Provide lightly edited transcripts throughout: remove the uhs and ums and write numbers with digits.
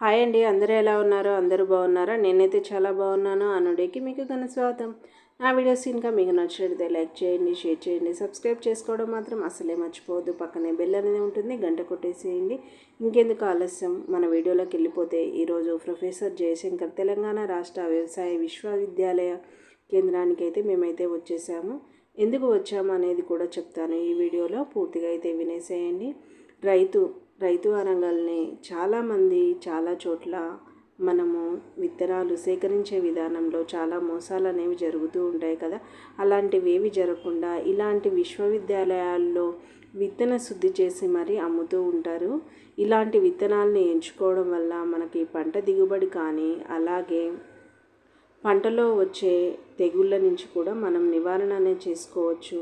Hi అండి, అందరూ ఎలా ఉన్నారో? అందరూ బాగున్నారా? నేనైతే చాలా బాగున్నాను. అనుడికి మీకు ఘన స్వాగతం. నా వీడియోస్ ఇంకా మీకు నచ్చినట్లయితే లైక్ చేయండి, షేర్ చేయండి, సబ్స్క్రైబ్ చేసుకోవడం మాత్రం అసలే మర్చిపోవద్దు. పక్కనే బెల్ అనేది ఉంటుంది, గంట కొట్టేసేయండి. ఇంకెందుకు ఆలస్యం, మన వీడియోలోకి వెళ్ళిపోతే ఈరోజు ప్రొఫెసర్ జయశంకర్ తెలంగాణ రాష్ట్ర వ్యవసాయ విశ్వవిద్యాలయ కేంద్రానికి అయితే మేమైతే వచ్చేసాము. ఎందుకు వచ్చాము అనేది కూడా చెప్తాను ఈ వీడియోలో, పూర్తిగా అయితే వినేసేయండి. రైతు అనగానే చాలామంది చాలా చోట్ల మనము విత్తనాలు సేకరించే విధానంలో చాలా మోసాలు అనేవి జరుగుతూ ఉంటాయి కదా. అలాంటివి ఏవి జరగకుండా ఇలాంటి విశ్వవిద్యాలయాల్లో విత్తన శుద్ధి చేసి మరీ అమ్ముతూ ఉంటారు. ఇలాంటి విత్తనాలని ఎంచుకోవడం వల్ల మనకి పంట దిగుబడి కానీ, అలాగే పంటలో వచ్చే తెగుళ్ళ నుంచి కూడా మనం నివారణ అనేది చేసుకోవచ్చు.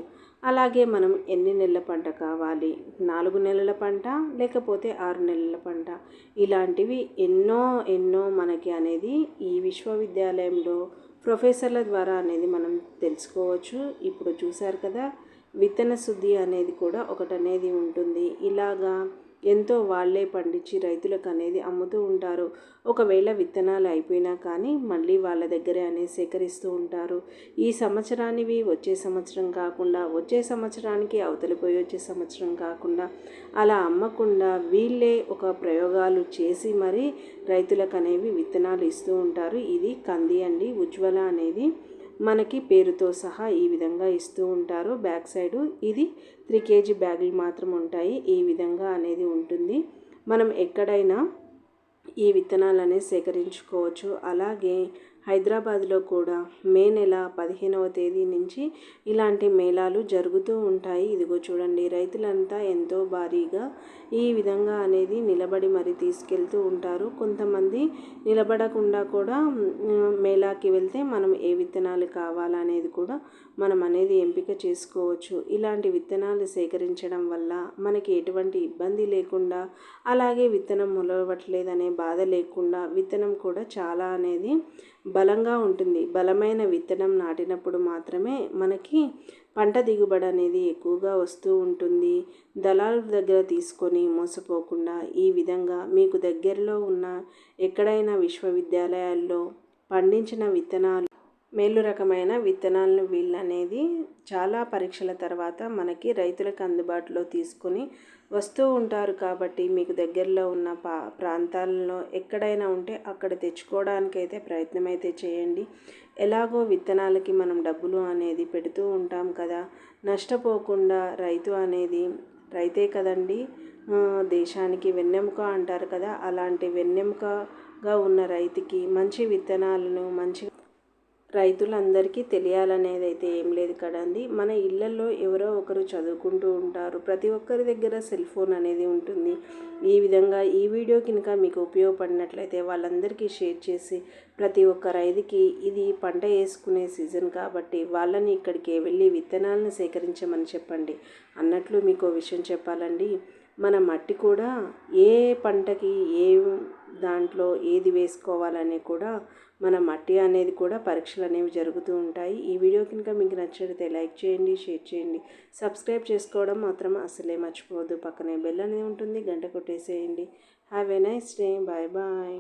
అలాగే మనం ఎన్ని నెలల పంట కావాలి, 4 నెలల పంట లేకపోతే 6 నెలల పంట, ఇలాంటివి ఎన్నో మనకి అనేది ఈ విశ్వవిద్యాలయంలో ప్రొఫెసర్ల ద్వారా అనేది మనం తెలుసుకోవచ్చు. ఇప్పుడు చూశారు కదా, విత్తన శుద్ధి అనేది కూడా ఒకటనేది ఉంటుంది. ఇలాగా ఎంతో వాళ్ళే పండించి రైతులకు అనేది అమ్ముతూ ఉంటారు. ఒకవేళ విత్తనాలు అయిపోయినా కానీ మళ్ళీ వాళ్ళ దగ్గరే అనేది సేకరిస్తూ ఉంటారు. ఈ సంవత్సరానివి వచ్చే సంవత్సరం కాకుండా, వచ్చే సంవత్సరానికి అవతలిపోయి వచ్చే సంవత్సరం కాకుండా అలా అమ్మకుండా వీళ్ళే ఒక ప్రయోగాలు చేసి మరీ రైతులకు అనేవి విత్తనాలు ఇస్తూ ఉంటారు. ఇది కంది అండి, ఉజ్వల అనేది మనకి పేరుతో సహా ఈ విధంగా ఇస్తూ ఉంటారు. బ్యాక్ సైడు ఇది 3 kg బ్యాగులు మాత్రం ఉంటాయి. ఈ విధంగా అనేది ఉంటుంది. మనం ఎక్కడైనా ఈ విత్తనాలు అనేది సేకరించుకోవచ్చు. అలాగే హైదరాబాద్లో కూడా మే నెల 15వ తేదీ నుంచి ఇలాంటి మేళాలు జరుగుతూ ఉంటాయి. ఇదిగో చూడండి, రైతులంతా ఎంతో భారీగా ఈ విధంగా అనేది నిలబడి మరి తీసుకెళ్తూ ఉంటారు. కొంతమంది నిలబడకుండా కూడా మేళాకి వెళ్తే మనం ఏ విత్తనాలు కావాలనేది కూడా మనం అనేది ఎంపిక చేసుకోవచ్చు. ఇలాంటి విత్తనాలు సేకరించడం వల్ల మనకి ఎటువంటి ఇబ్బంది లేకుండా, అలాగే విత్తనం మొలవట్లేదనే బాధ లేకుండా విత్తనం కూడా చాలా అనేది బలంగా ఉంటుంది. బలమైన విత్తనం నాటినప్పుడు మాత్రమే మనకి పంట దిగుబడి అనేది ఎక్కువగా వస్తూ ఉంటుంది. దళాల దగ్గర తీసుకొని మోసపోకుండా ఈ విధంగా మీకు దగ్గరలో ఉన్న ఎక్కడైనా విశ్వవిద్యాలయాల్లో పండించిన విత్తనాలు, మేలు రకమైన విత్తనాలను వీళ్ళనేది చాలా పరీక్షల తర్వాత మనకి రైతులకు అందుబాటులో తీసుకొని వస్తూ ఉంటారు. కాబట్టి మీకు దగ్గరలో ఉన్న ప్రాంతాలలో ఎక్కడైనా ఉంటే అక్కడ తెచ్చుకోవడానికైతే ప్రయత్నం అయితే చేయండి. ఎలాగో విత్తనాలకి మనం డబ్బులు అనేది పెడుతూ ఉంటాం కదా, నష్టపోకుండా రైతే కదండి దేశానికి వెన్నెముక అంటారు కదా. అలాంటి వెన్నెముకగా ఉన్న రైతుకి మంచి విత్తనాలను రైతులందరికీ తెలియాలనేది అయితే ఏం లేదు కదండి. మన ఇళ్లలో ఎవరో ఒకరు చదువుకుంటూ ఉంటారు. ప్రతి ఒక్కరి దగ్గర సెల్ ఫోన్ అనేది ఉంటుంది. ఈ విధంగా ఈ వీడియో కనుక మీకు ఉపయోగపడినట్లయితే వాళ్ళందరికీ షేర్ చేసి, ప్రతి ఒక్క రైతుకి ఇది పంట వేసుకునే సీజన్ కాబట్టి వాళ్ళని ఇక్కడికి వెళ్ళి విత్తనాలను సేకరించమని చెప్పండి. అన్నట్లు మీకు విషయం చెప్పాలండి, మన మట్టి కూడా ఏ పంటకి ఏ దాంట్లో ఏది వేసుకోవాలని కూడా మన మట్టి అనేది కూడా పరీక్షలు అనేవి జరుగుతూ ఉంటాయి. ఈ వీడియో కనుక మీకు నచ్చినట్లయితే లైక్ చేయండి, షేర్ చేయండి, సబ్స్క్రైబ్ చేసుకోవడం మాత్రం అసలే మర్చిపోవద్దు. పక్కనే బెల్ అనేది ఉంటుంది, గంట కొట్టేసేయండి. Have a nice day. Bye bye.